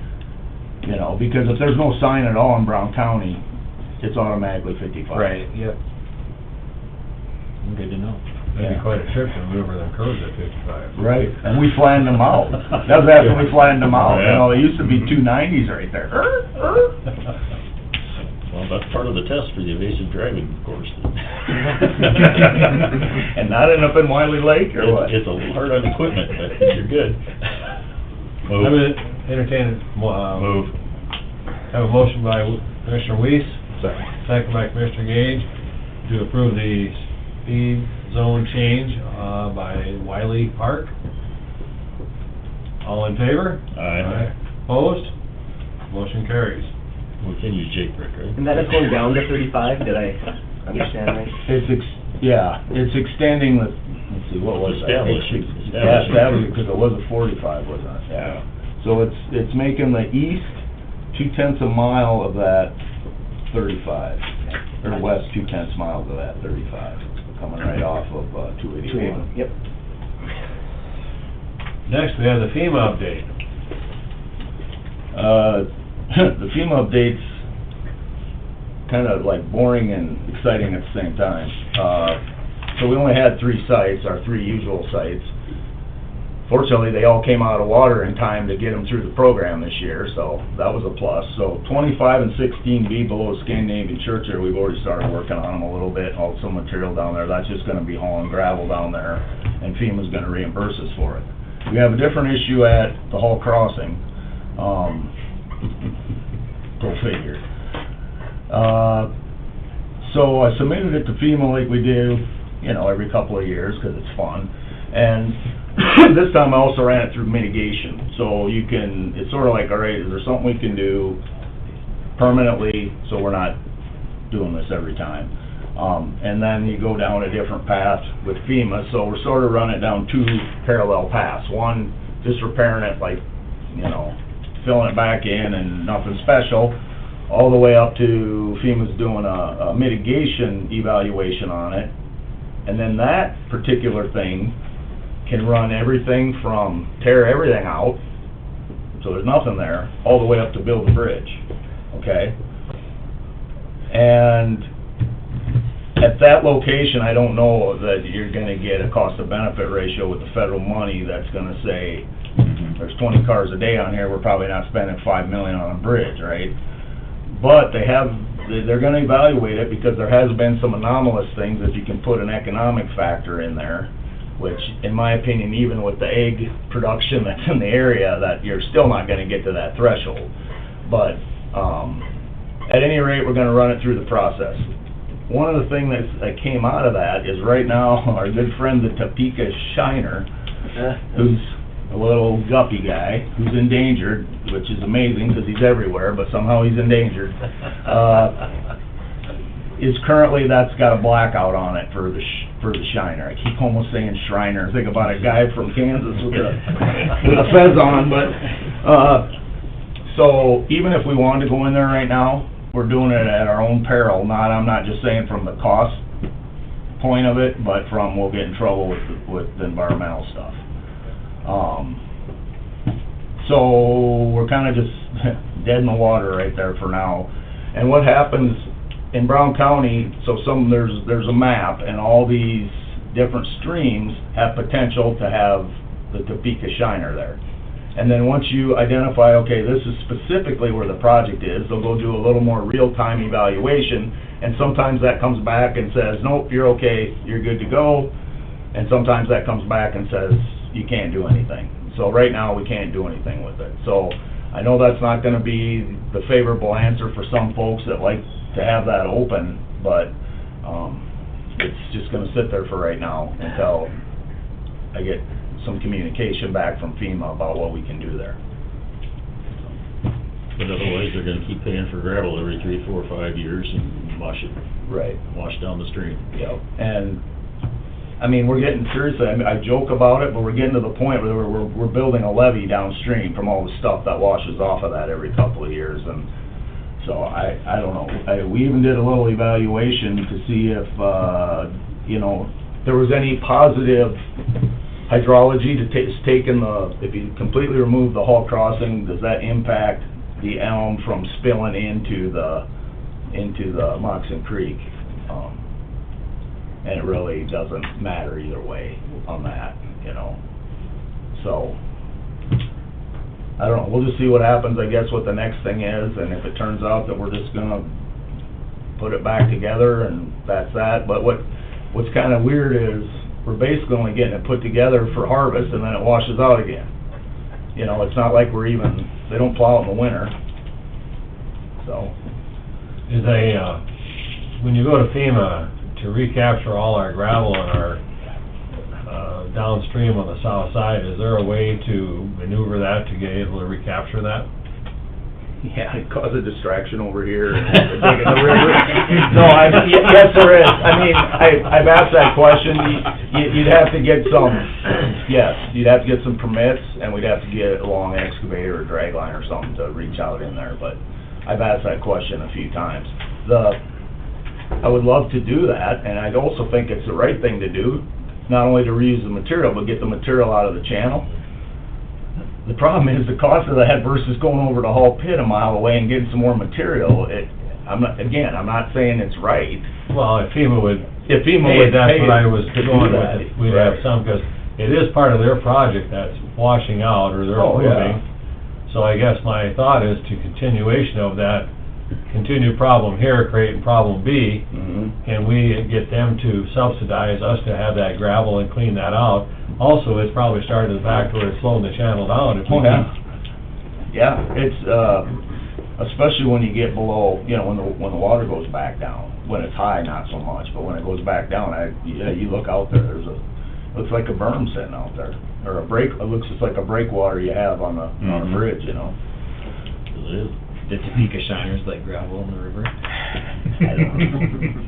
You know, because if there's no sign at all in Brown County, it's automatically 55. Right, yep. Good to know. That'd be quite a trip to maneuver them curves at 55. Right, and we flattened them out. That was after we flattened them out, you know, there used to be 290s right there. Well, that's part of the test for the evasive driving course. And not end up in Wiley Lake, or what? It's a little hard on equipment, but you're good. I would entertain, Move. have a motion by Commissioner Weiss, Second. second by Commissioner Gage, to approve the speed zone change, by Wiley Park. All in favor? Aye. Opposed? Motion carries. We can use Jake Brick, right? And that is going down to 35, did I understand right? It's extending the, let's see, what was that? Establishing. Establishing, because it was a 45, wasn't it? Yeah. So it's making the east 2/10 a mile of that 35, or west 2/10 miles of that 35, coming right off of 281. Yep. Next, we have the FEMA update. The FEMA update's kind of like boring and exciting at the same time. So we only had 3 sites, our 3 usual sites. Fortunately, they all came out of water in time to get them through the program this year, so that was a plus. So 25 and 16B below Scandinavian Church there, we've already started working on them a little bit, hauled some material down there. That's just gonna be hauling gravel down there, and FEMA's gonna reimburse us for it. We have a different issue at the Hall Crossing. Go figure. So I submitted it to FEMA like we do, you know, every couple of years, because it's fun. And this time I also ran it through mitigation. So you can, it's sort of like, all right, is there something we can do permanently so we're not doing this every time? And then you go down a different path with FEMA. So we're sort of running down 2 parallel paths. One, just repairing it, like, you know, filling it back in and nothing special, all the way up to FEMA's doing a mitigation evaluation on it. And then that particular thing can run everything from tear everything out, so there's nothing there, all the way up to build a bridge, okay? And at that location, I don't know that you're gonna get a cost of benefit ratio with the federal money that's gonna say, there's 20 cars a day on here, we're probably not spending $5 million on a bridge, right? But they're gonna evaluate it because there has been some anomalous things if you can put an economic factor in there, which, in my opinion, even with the egg production that's in the area, that you're still not gonna get to that threshold. But, at any rate, we're gonna run it through the process. One of the things that came out of that is right now, our good friend, the Topeka Shiner, who's a little guppy guy, who's endangered, which is amazing because he's everywhere, but somehow he's endangered, is currently, that's got a blackout on it for the Shiner. I keep almost saying Shriner. Think about a guy from Kansas with a fez on, but, so even if we wanted to go in there right now, we're doing it at our own peril. I'm not just saying from the cost point of it, but from we'll get in trouble with the environmental stuff. So we're kind of just dead in the water right there for now. And what happens in Brown County, so there's a map, and all these different streams have potential to have the Topeka Shiner there. And then once you identify, okay, this is specifically where the project is, they'll go do a little more real-time evaluation, and sometimes that comes back and says, nope, you're okay, you're good to go, and sometimes that comes back and says, you can't do anything. So right now, we can't do anything with it. So I know that's not gonna be the favorable answer for some folks that like to have that open, but, it's just gonna sit there for right now until I get some communication back from FEMA about what we can do there. But otherwise, they're gonna keep paying for gravel every 3, 4, 5 years and wash down the stream. Yep, and, I mean, we're getting, seriously, I joke about it, but we're getting to the point where we're building a levee downstream from all the stuff that washes off of that every couple of years, and so I don't know. We even did a little evaluation to see if, there was any positive hydrology to if you completely remove the Hall Crossing, does that impact the elm from spilling into the Moxon Creek? And it really doesn't matter either way on that, So, I don't know, we'll just see what happens, I guess, what the next thing is, and if it turns out that we're just gonna put it back together and that's that. But what's kind of weird is, we're basically only getting it put together for harvest and then it washes out again. It's not like they don't plow it in the winter, so. When you go to FEMA to recapture all our gravel and our, downstream on the south side, is there a way to maneuver that to get able to recapture that? Yeah, it caused a distraction over here. Digging the river. No, yes, there is. I mean, I've asked that question. You'd have to get you'd have to get some permits, and we'd have to get a long excavator or drag line or something to reach out in there, but I've asked that question a few times. I would love to do that, and I'd also think it's the right thing to do, not only to reuse the material, but get the material out of the channel. The problem is the cost of that versus going over to Hall Pit a mile away and getting some more material. I'm not saying it's right. Well, if FEMA would that's what I was going with. We'd Right. have some, because it is part of their project that's washing out, or they're moving. So I guess my thought is to continuation of that continued problem here, creating problem B, can we get them to subsidize us to have that gravel and clean that out? Also, it's probably started the fact where it's slowing the channel down. If we Yeah, it's, especially when you get below, when the water goes back down. When it's high, not so much, but when it goes back down, you look out there, looks like a berm sitting out there, or it looks just like a breakwater you have on a bridge, It is. The Topeka Shiners like gravel in the river? I don't know.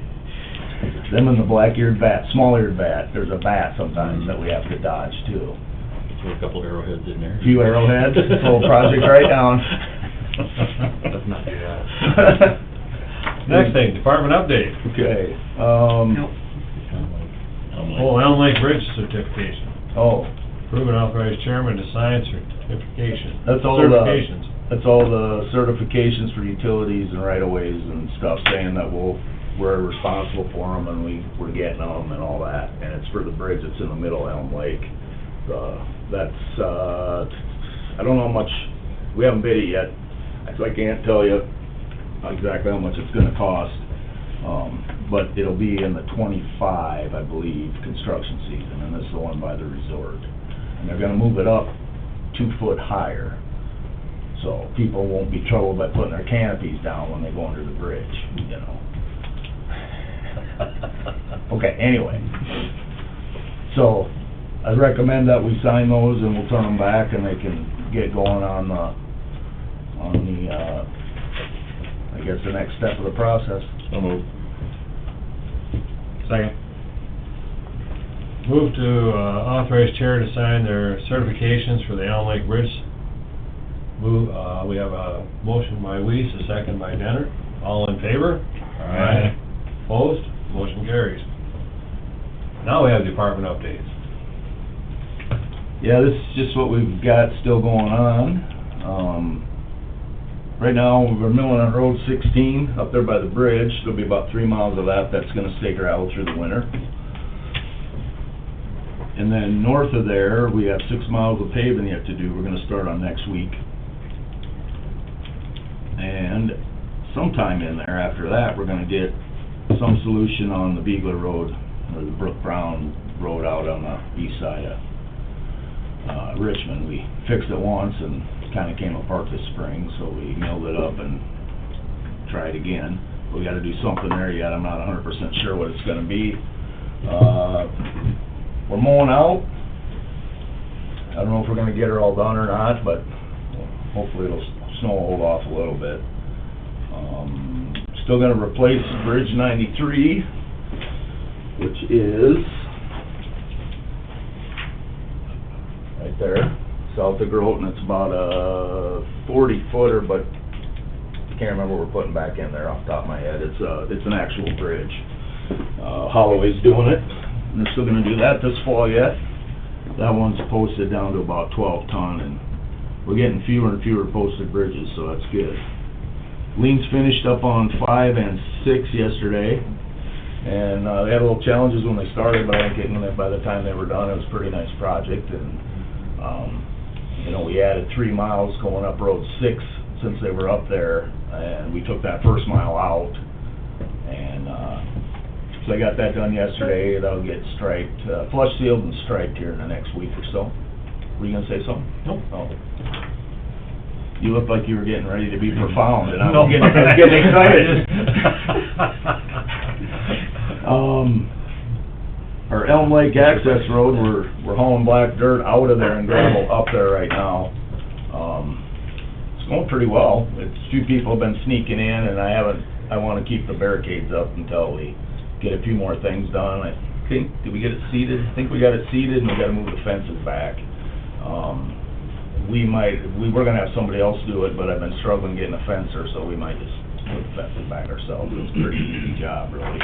Them and the black-eared bat, small-eared bat, there's a bat sometimes that we have to dodge too. Throw a couple arrowheads in there. A few arrowheads, full project right down. Let's not do that. Next thing, department update. Okay, Elm Lake Bridge certification. Oh. Approve and authorize chairman to sign certification. That's all Certifications. That's all the certifications for utilities and right-of-ways and stuff, saying that we'll we're responsible for them, and we're getting them and all that, and it's for the bridge that's in the middle of Elm Lake. That's, I don't know how much, we haven't bid it yet, so I can't tell you exactly how much it's gonna cost. But it'll be in the 25, I believe, construction season, and this is the one by the resort. And they're gonna move it up 2 foot higher, so people won't be troubled by putting their canopies down when they go under the bridge, you know. Okay, anyway, so I recommend that we sign those and we'll turn them back and they can get going on the, I guess, the next step of the process. So moved. Second. Move to authorize chair to sign their certifications for the Elm Lake Bridge. Move, we have a motion by Weiss, a second by Denner. All in favor? Aye. Opposed? Motion carries. Now we have department updates. Yeah, this is just what we've got still going on. Right now, we're milling on Road 16 up there by the bridge. There'll be about 3 miles of that that's gonna stay gravel through the winter. And then north of there, we have 6 miles of paving yet to do. We're gonna start on next week. And sometime in there after that, we're gonna get some solution on the Beagler Road, or the Brook Brown Road out on the east side of Richmond. We fixed it once and kinda came apart this spring, so we milled it up and tried again. We gotta do something there yet. I'm not 100% sure what it's gonna be. We're mowing out. I don't know if we're gonna get her all done or not, but hopefully it'll snow hold off a little bit. Still gonna replace Bridge 93, which is right there, south of Groton. It's about a 40-footer, but I can't remember what we're putting back in there off the top of my head. It's an actual bridge. Holloway's doing it, and they're still gonna do that this fall yet. That one's posted down to about 12 ton, and we're getting fewer and fewer posted bridges, so that's good. Leans finished up on 5 and 6 yesterday, and they had a little challenges when they started, but I think by the time they were done, it was a pretty nice project. And you know, we added 3 miles going up Road 6 since they were up there, and we took that first mile out, and so I got that done yesterday. That'll get striped, flush sealed and striped here in the next week or so. Were you gonna say something? Nope. Oh. You looked like you were getting ready to be profound, and I No. was getting excited. Our Elm Lake Access Road, we're hauling black dirt out of there and gravel up there right now. It's going pretty well. It's a few people have been sneaking in, and I wanna keep the barricades up until we get a few more things done. I think, did we get it seeded? I think we got it seeded, and we gotta move the fences back. We were gonna have somebody else do it, but I've been struggling getting a fencer, so we might just put the fences back ourselves. It's a pretty easy job, really.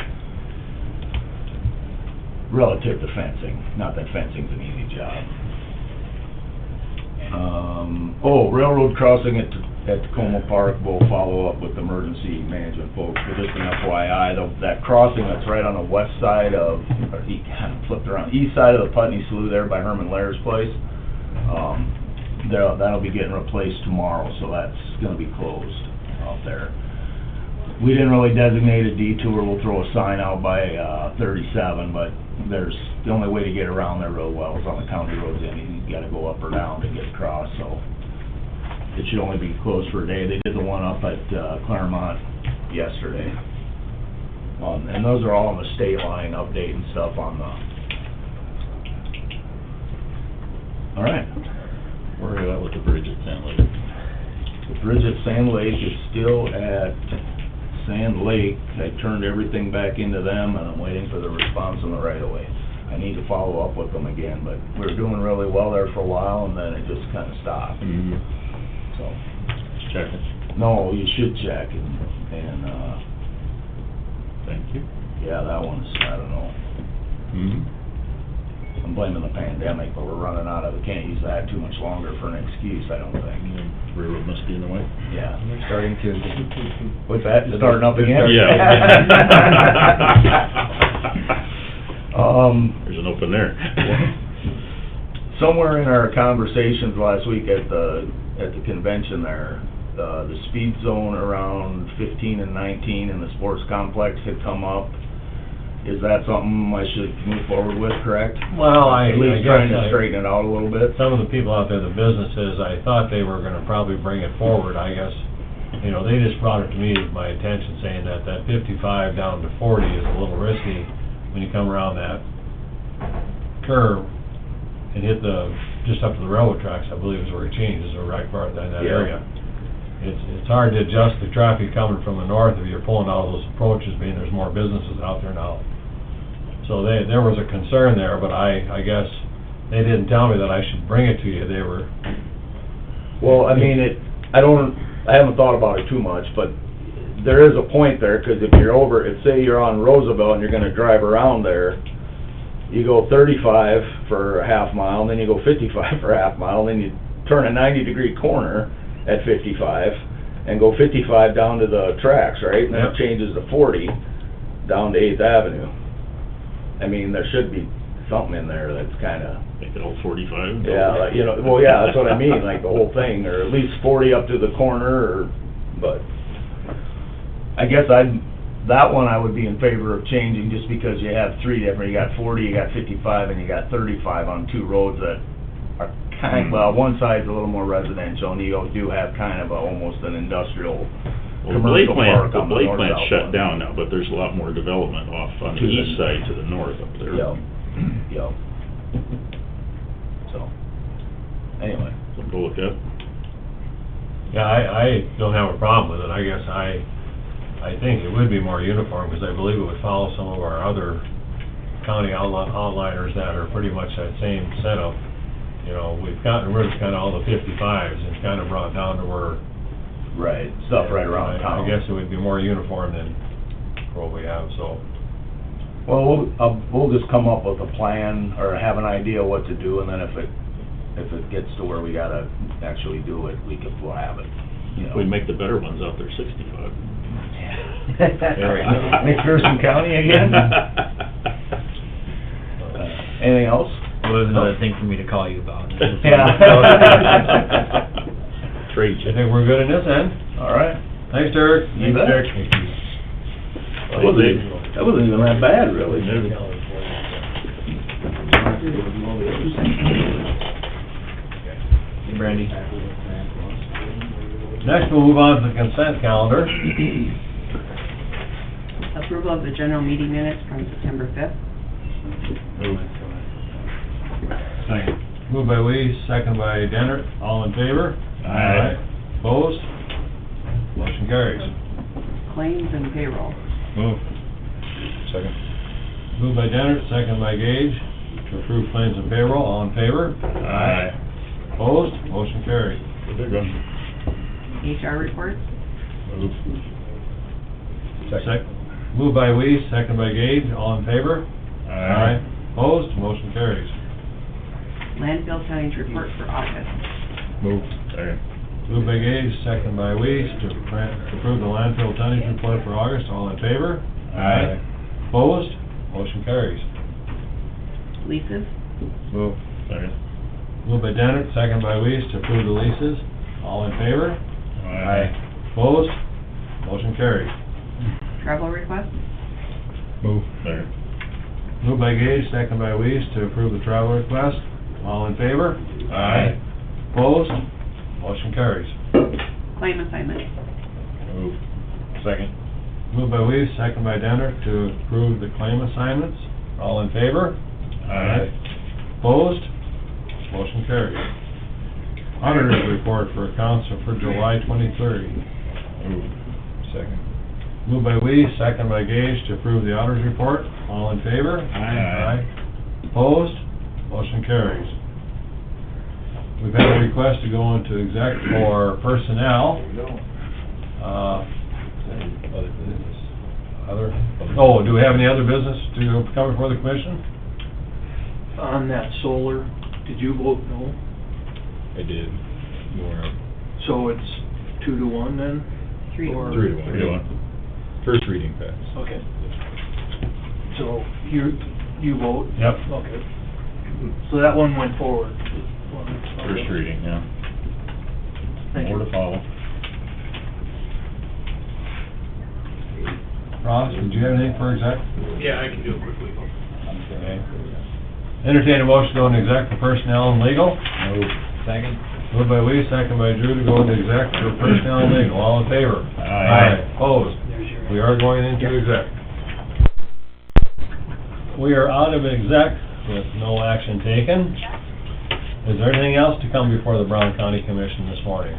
Relative to fencing, not that fencing's an easy job. Railroad crossing at Tacoma Park, we'll follow up with the emergency management folks, but just an FYI, that crossing that's right on the west side of, or he kind of flipped around, east side of the Putney Slough there by Herman Lair's place, that'll be getting replaced tomorrow, so that's gonna be closed out there. We didn't really designate a detour. We'll throw a sign out by 37, but the only way to get around there real well is on the county roads, and you gotta go up or down to get across, so it should only be closed for a day. They did the one up at Claremont yesterday. And those are all on the state line update and stuff on the... All right. Where are you at with the bridge at Sand Lake? The bridge at Sand Lake is still at Sand Lake. I turned everything back into them, and I'm waiting for the response on the right-of-way. I need to follow up with them again, but we were doing really well there for a while, and then it just kind of stopped. Mm-hmm. So, check it. no, you should check, and Thank you. yeah, that one's, I don't know. Mm-hmm. I'm blaming the pandemic, but we're running out of, we can't use that too much longer for an excuse, I don't think. Railroad must be in the way. Yeah. They're starting to. What's that, starting up again? Yeah. There's an open there. Somewhere in our conversations last week at the convention there, the speed zone around 15 and 19 in the sports complex had come up. Is that something I should move forward with, correct? Well, At least trying to guess straighten it out a little bit. some of the people out there, the businesses, I thought they were gonna probably bring it forward, I guess. You know, they just brought it to me, my attention, saying that 55 down to 40 is a little risky when you come around that curve and hit just up to the railroad tracks, I believe is where it changes, or right part in that Yeah. area. It's hard to adjust the traffic coming from the north if you're pulling out of those approaches, being there's more businesses out there now. So there was a concern there, but I guess they didn't tell me that I should bring it to you. They were... Well, I mean, I haven't thought about it too much, but there is a point there, 'cause if you're over, say you're on Roosevelt and you're gonna drive around there, you go 35 for a half mile, and then you go 55 for a half mile, and then you turn a 90-degree corner at 55, and go 55 down to the tracks, right? And then it changes to 40 down to 8th Avenue. I mean, there should be something in there that's kinda... Make it all 45? Yeah, like, you know, well, yeah, that's what I mean, like the whole thing, or at least 40 up to the corner, but I guess that one I would be in favor of changing, just because you have three different, you got 40, you got 55, and you got 35 on two roads that are well, one side's a little more residential, and you do have kind of almost an industrial, commercial park on the north-south one. The blade plant's shut down now, but there's a lot more development off on the east side to the north up there. Yep. So, anyway. Something to look at. Yeah, I don't have a problem with it. I guess I think it would be more uniform, because I believe it would follow some of our other county outliners that are pretty much that same setup. You know, we've gotten rid of kind of all the 55s, and it's kind of brought down to where... Right, stuff right around town. I guess it would be more uniform than what we have, so... Well, we'll just come up with a plan, or have an idea what to do, and then if it gets to where we gotta actually do it, we'll have it, you know. We make the better ones out there 65. McPherson County again? Anything else? Well, there's another thing for me to call you about. Yeah. Trade. I think we're good in this end. All right. Thanks, Derek. You bet. Derek. That wasn't even that bad, really. Hey, Brandy. Next, we'll move on to the consent calendar. Approval of the general meeting minutes from September 5th. Second. Moved by Weiss, second by Dennert. All in favor? Aye. Opposed? Motion carries. Claims and payroll. Move. Second. Moved by Dennert, second by Gage, to approve claims and payroll. All in favor? Aye. Opposed? Motion carries. Big one. HR reports. Move. Moved by Weiss, second by Gage. All in favor? Aye. Opposed? Motion carries. Landfill tonnage report for August. Move. Second. Moved by Gage, second by Weiss, to approve the landfill tonnage report for August. All in favor? Aye. Opposed? Motion carries. Leases. Move. Second. Moved by Dennert, second by Weiss, to approve the leases. All in favor? Aye. Opposed? Motion carries. Travel request. Move. Second. Moved by Gage, second by Weiss, to approve the travel request. All in favor? Aye. Opposed? Motion carries. Claim assignment. Move. Second. Moved by Weiss, second by Dennert, to approve the claim assignments. All in favor? Aye. Opposed? Motion carries. Auditor's report for accounts for July 23rd. Move. Second. Moved by Weiss, second by Gage, to approve the auditor's report. All in favor? Aye. Opposed? Motion carries. We've had a request to go into exec for personnel. Do we have any other business to come before the commission? on that solar, did you vote no? I did. More So it's 2-1 then? 3 to 1. 3 to 1. 3 to 1. First reading pass. Okay. So you vote? Yep. Okay. So that one went forward? First reading, yeah. Thank More you. to follow. Ross, did you have anything for exec? Yeah, I can do it quickly. Okay. Entertain a motion to go into exec for personnel and legal. Second? Moved by Lee, second by Drew to go into exec for personnel and legal. All in favor? Aye. Opposed? We are going into exec. We are out of exec with no action taken. Is there anything else to come before the Brown County Commission this morning?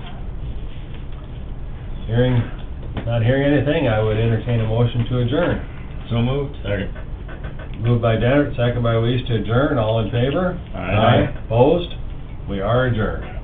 Not hearing anything, I would entertain a motion to adjourn. So moved. Second. Moved by Dennert, second by Weiss to adjourn. All in favor? Aye. Opposed? We are adjourned.